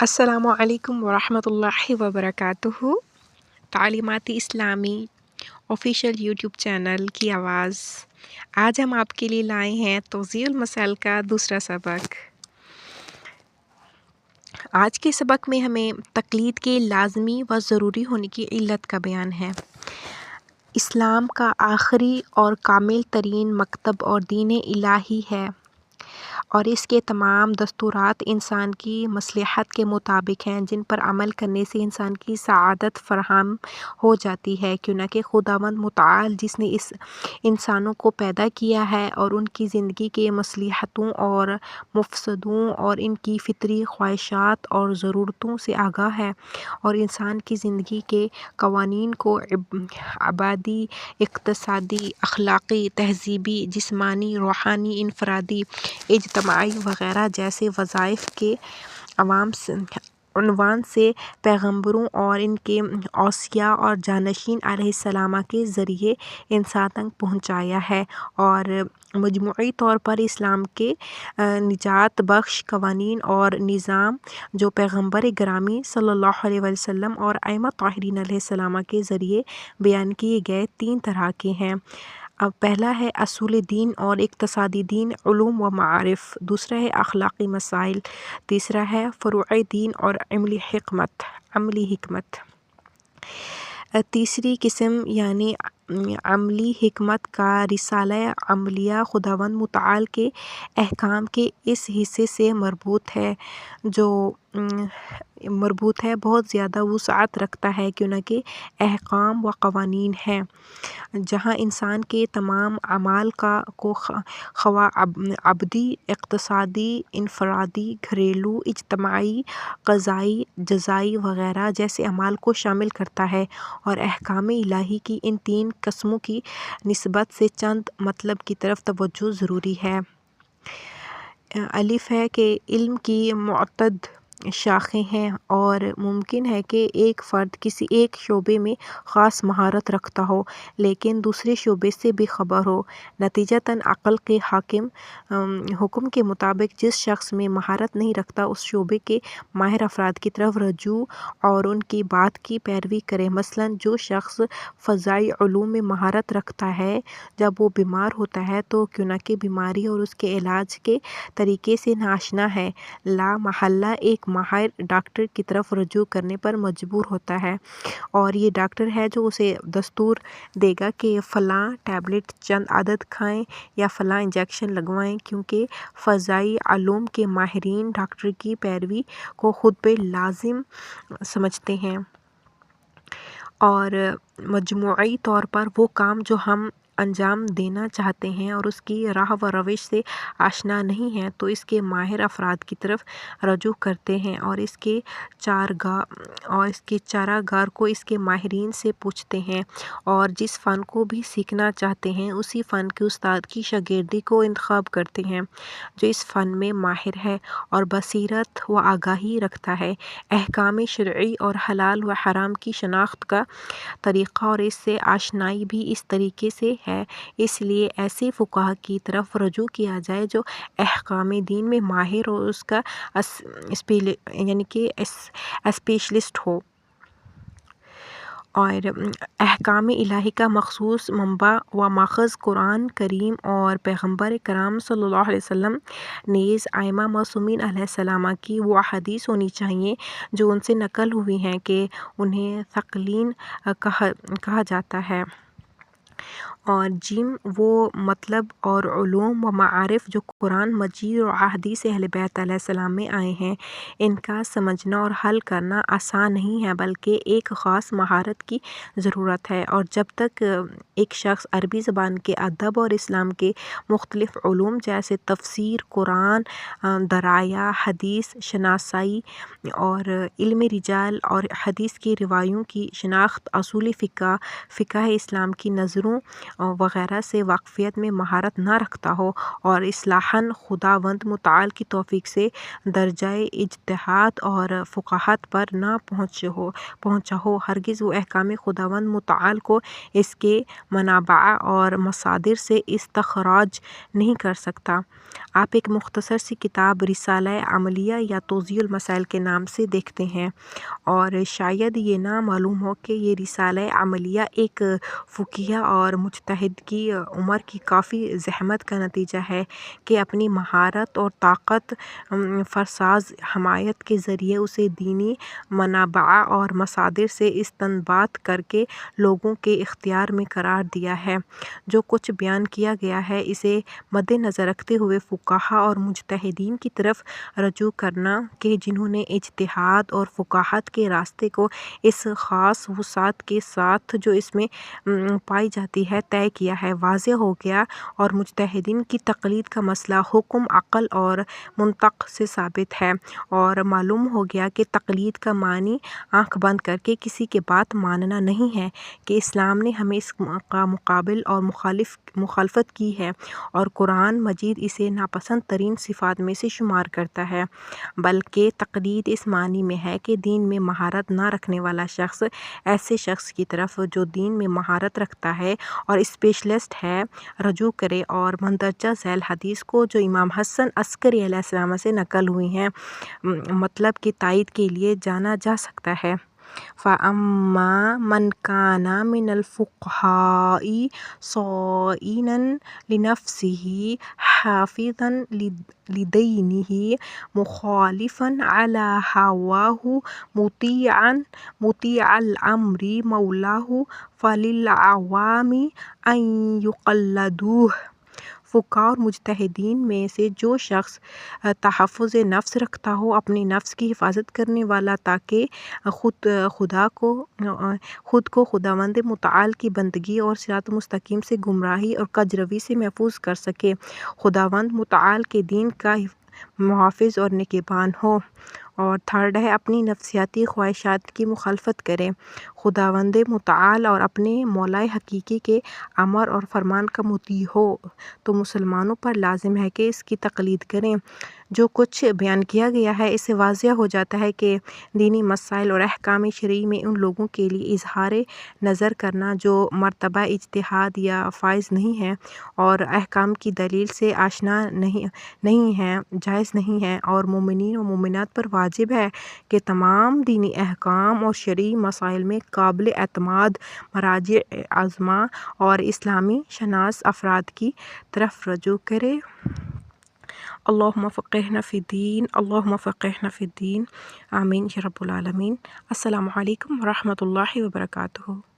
السلام علیکم ورحمۃ اللہ وبرکاتہ۔ تعلیماتی اسلامی آفیشیل یوٹیوب چینل کی آواز۔ آج ہم آپ کے لیے لائے ہیں توضیح المسائل کا دوسرا سبق۔ آج کے سبق میں ہمیں تقلید کے لازمی و ضروری ہونے کی علت کا بیان ہے۔ اسلام کا آخری اور کامل ترین مکتب اور دین الہی ہے، اور اس کے تمام دستورات انسان کی مصلحت کے مطابق ہیں، جن پر عمل کرنے سے انسان کی سعادت فراہم ہو جاتی ہے، کیونکہ خداوند متعال جس نے اس انسانوں کو پیدا کیا ہے اور ان کی زندگی کے مصلحتوں اور مفسدوں اور ان کی فطری خواہشات اور ضرورتوں سے آگاہ ہے، اور انسان کی زندگی کے قوانین کو آبادی، اقتصادی، اخلاقی، تہذیبی، جسمانی، روحانی، انفرادی، اجتماعی وغیرہ جیسے وظائف کے عنوان سے پیغمبروں اور ان کے اوصیاء اور جانشین علیہ السلام کے ذریعے انسان تک پہنچایا ہے، اور مجموعی طور پر اسلام کے نجات بخش قوانین اور نظام جو پیغمبر گرامی صلی اللہ علیہ وسلم اور ائمہ طاہرین علیہ السلام کے ذریعے بیان کیے گئے 3 طرح کے ہیں۔ پہلا ہے اصول دین اور اقتصادی دین، علوم و معارف۔ دوسرا ہے اخلاقی مسائل۔ تیسرا ہے فروع دین اور عملی حکمت۔ تیسری قسم یعنی عملی حکمت کا رسالہ عملیہ خداوند متعال کے احکام کے اس حصے سے مربوط ہے، بہت زیادہ وسعت رکھتا ہے، کیونکہ احکام و قوانین ہیں جہاں انسان کے تمام اعمال کو خواہ عبدی، اقتصادی، انفرادی، گھریلو، اجتماعی، قضائی، جزائی وغیرہ جیسے اعمال کو شامل کرتا ہے، اور احکام الہی کی ان 3 قسموں کی نسبت سے چند مطلب کی طرف توجہ ضروری ہے۔ الف ہے کہ علم کی متعدد شاخیں ہیں، اور ممکن ہے کہ ایک فرد کسی ایک شعبے میں خاص مہارت رکھتا ہو لیکن دوسرے شعبے سے بے خبر ہو۔ نتیجتاً عقل کے حکم کے مطابق جس شخص میں مہارت نہیں رکھتا اس شعبے کے ماہر افراد کی طرف رجوع اور ان کی بات کی پیروی کرے۔ مثلاً جو شخص فضائی علوم میں مہارت رکھتا ہے، جب وہ بیمار ہوتا ہے تو کیونکہ بیماری اور اس کے علاج کے طریقے سے ناآشنا ہے، لا محالہ ایک ماہر ڈاکٹر کی طرف رجوع کرنے پر مجبور ہوتا ہے، اور یہ ڈاکٹر ہے جو اسے دستور دے گا کہ فلاں ٹیبلٹ چند عدد کھائیں یا فلاں انجیکشن لگوائیں، کیونکہ فضائی علوم کے ماہرین ڈاکٹر کی پیروی کو خود پہ لازم سمجھتے ہیں، اور مجموعی طور پر وہ کام جو ہم انجام دینا چاہتے ہیں اور اس کی راہ و روش سے آشنا نہیں ہیں تو اس کے ماہر افراد کی طرف رجوع کرتے ہیں، اور اس کے چارہ گار کو اس کے ماہرین سے پوچھتے ہیں، اور جس فن کو بھی سیکھنا چاہتے ہیں اسی فن کے استاد کی شاگردی کو انتخاب کرتے ہیں جو اس فن میں ماہر ہے اور بصیرت و آگاہی رکھتا ہے۔ احکام شرعی اور حلال و حرام کی شناخت کا طریقہ اور اس سے آشنائی بھی اس طریقے سے ہے، اس لیے ایسے فقہا کی طرف رجوع کیا جائے جو احکام دین میں ماہر اور اس کا اسپیشلسٹ ہو، اور احکام الہی کا مخصوص منبع و ماخذ قرآن کریم اور پیغمبر کرام صلی اللہ علیہ وسلم نیز ائمہ معصومین علیہ السلام کی وہ احادیث ہونی چاہیے جو ان سے نقل ہوئی ہیں کہ انہیں ثقلین کہا جاتا ہے، اور وہ مطلب اور علوم و معارف جو قرآن مجید اور احادیث اہل بیت علیہ السلام میں آئے ہیں، ان کا سمجھنا اور حل کرنا آسان نہیں ہے بلکہ ایک خاص مہارت کی ضرورت ہے، اور جب تک ایک شخص عربی زبان کے ادب اور اسلام کے مختلف علوم جیسے تفسیر، قرآن، درایا، حدیث شناسی اور علم رجال اور حدیث کی روایوں کی شناخت، اصول فقہ اسلام کی نظروں قانونوں وغیرہ سے واقفیت میں مہارت نہ رکھتا ہو اور اصلاحاً خداوند متعال کی توفیق سے درجۂ اجتہاد اور فقاہت پر نہ پہنچا ہو، ہرگز وہ احکام خداوند متعال کو اس کے منابع اور مصادر سے استخراج نہیں کر سکتا۔ آپ ایک مختصر سی کتاب رسالہ عملیہ یا توضیح المسائل کے نام سے دیکھتے ہیں، اور شاید یہ نہ معلوم ہو کہ یہ رسالہ عملیہ ایک فقیہ اور مجتہد کی عمر کی کافی زحمت کا نتیجہ ہے کہ اپنی مہارت اور طاقت فرساز حمایت کے ذریعے اسے دینی منابع اور مصادر سے استنباط کر کے لوگوں کے اختیار میں قرار دیا ہے۔ جو کچھ بیان کیا گیا ہے اسے مد نظر رکھتے ہوئے فقہا اور مجتہدین کی طرف رجوع کرنا کہ جنہوں نے اجتہاد اور فقاہت کے راستے کو اس خاص وسعت کے ساتھ جو اس میں پائی جاتی ہے طے کیا ہے، واضح ہو گیا، اور مجتہدین کی تقلید کا مسئلہ حکم عقل اور منطق سے ثابت ہے، اور معلوم ہو گیا کہ تقلید کا معنی آنکھ بند کر کے کسی کی بات ماننا نہیں ہے کہ اسلام نے ہمیں اس کا مقابل اور مخالفت کی ہے اور قرآن مجید اسے ناپسند ترین صفات میں سے شمار کرتا ہے، بلکہ تقلید اس معنی میں ہے کہ دین میں مہارت نہ رکھنے والا شخص ایسے شخص کی طرف جو دین میں مہارت رکھتا ہے اور اسپیشلسٹ ہے رجوع کرے، اور مندرجہ ذیل حدیث کو جو امام حسن عسکری علیہ السلام سے نقل ہوئی ہیں مطلب کی تائید کے لیے جانا جا سکتا ہے۔ فَأَمَّا مَنْ كَانَ مِنَ الْفُقَهَاءِ صَائِنًا لِنَفْسِهِ حَافِظًا لِدِينِهِ مُخَالِفًا عَلَى هَوَاهُ مُطِيعَ الْأَمْرِ مَوْلَاهُ فَلِلْعَوَامِ أَنْ يُقَلِّدُوهُ۔ فقہا اور مجتہدین میں سے جو شخص تحفظ نفس رکھتا ہو، اپنے نفس کی حفاظت کرنے والا، تاکہ خود کو خداوند متعال کی بندگی اور صراط مستقیم سے گمراہی اور کجروی سے محفوظ کر سکے، خداوند متعال کے دین کا محافظ اور نگہبان ہو، اور تھرڈ ہے اپنی نفسیاتی خواہشات کی مخالفت کرے، خداوند متعال اور اپنے مولا حقیقی کے امر اور فرمان کا مطیع ہو، تو مسلمانوں پر لازم ہے کہ اس کی تقلید کریں۔ جو کچھ بیان کیا گیا ہے اس سے واضح ہو جاتا ہے کہ دینی مسائل اور احکام شرعی میں ان لوگوں کے لیے اظہار نظر کرنا جو مرتبہ اجتہاد یا فائز نہیں ہیں اور احکام کی دلیل سے آشنا نہیں ہیں جائز نہیں ہے، اور مومنین و مومنات پر واجب ہے کہ تمام دینی احکام اور شرعی مسائل میں قابل اعتماد مراجع عظمیٰ اور اسلامی شناس افراد کی طرف رجوع کرے۔ اللہم فقہنا فی الدین، اللہم فقہنا فی الدین، آمین یا رب العالمین۔ السلام علیکم ورحمۃ اللہ وبرکاتہ۔